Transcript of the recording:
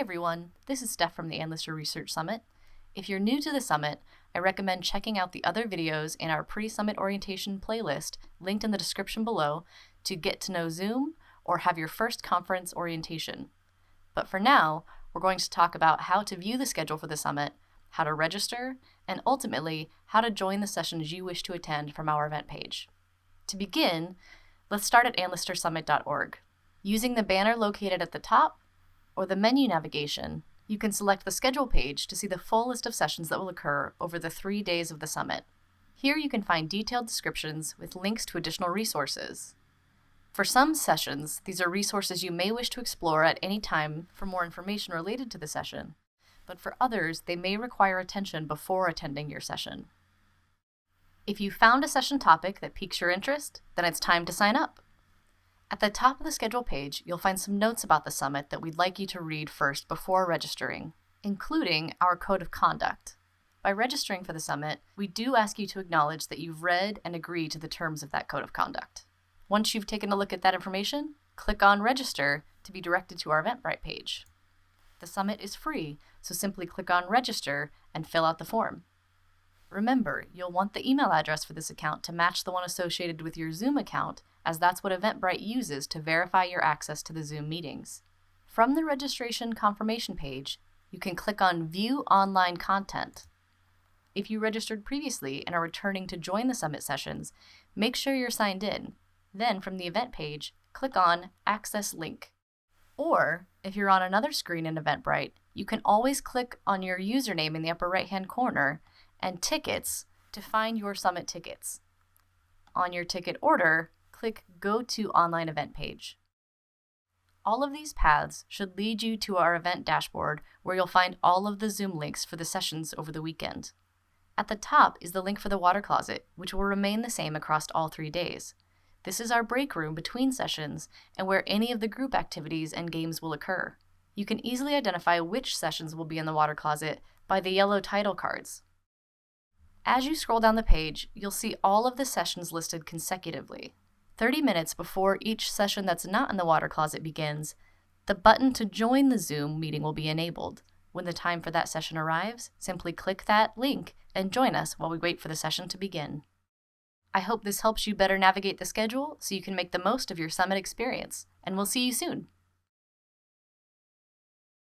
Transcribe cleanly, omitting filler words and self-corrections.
everyone, this is Steph from the Analyster Research Summit. If you're new to the summit, I recommend checking out the other videos in our pre-summit orientation playlist linked in the description below to get to know Zoom or have your first conference orientation. But for now, we're going to talk about how to view the schedule for the summit, how to register, and ultimately how to join the sessions you wish to attend from our event page. To begin, let's start at analystersummit.org. Using the banner located at the top or the menu navigation, you can select the schedule page to see the full list of sessions that will occur over the 3 days of the summit. Here you can find detailed descriptions with links to additional resources. For some sessions, these are resources you may wish to explore at any time for more information related to the session, but for others, they may require attention before attending your session. If you found a session topic that piques your interest, then it's time to sign up. At the top of the schedule page, you'll find some notes about the summit that we'd like you to read first before registering, including our code of conduct. By registering for the summit, we do ask you to acknowledge that you've read and agree to the terms of that code of conduct. Once you've taken a look at that information, click on Register to be directed to our Eventbrite page. The summit is free, so simply click on Register and fill out the form. Remember, you'll want the email address for this account to match the one associated with your Zoom account, as that's what Eventbrite uses to verify your access to the Zoom meetings. From the registration confirmation page, you can click on View Online Content. If you registered previously and are returning to join the summit sessions, make sure you're signed in. Then, from the event page, click on Access Link. Or, if you're on another screen in Eventbrite, you can always click on your username in the upper right-hand corner and Tickets to find your summit tickets. On your ticket order, click Go to Online Event page. All of these paths should lead you to our event dashboard where you'll find all of the Zoom links for the sessions over the weekend. At the top is the link for the water closet, which will remain the same across all 3 days. This is our break room between sessions and where any of the group activities and games will occur. You can easily identify which sessions will be in the water closet by the yellow title cards. As you scroll down the page, you'll see all of the sessions listed consecutively. 30 minutes before each session that's not in the water closet begins, the button to join the Zoom meeting will be enabled. When the time for that session arrives, simply click that link and join us while we wait for the session to begin. I hope this helps you better navigate the schedule so you can make the most of your summit experience, and we'll see you soon.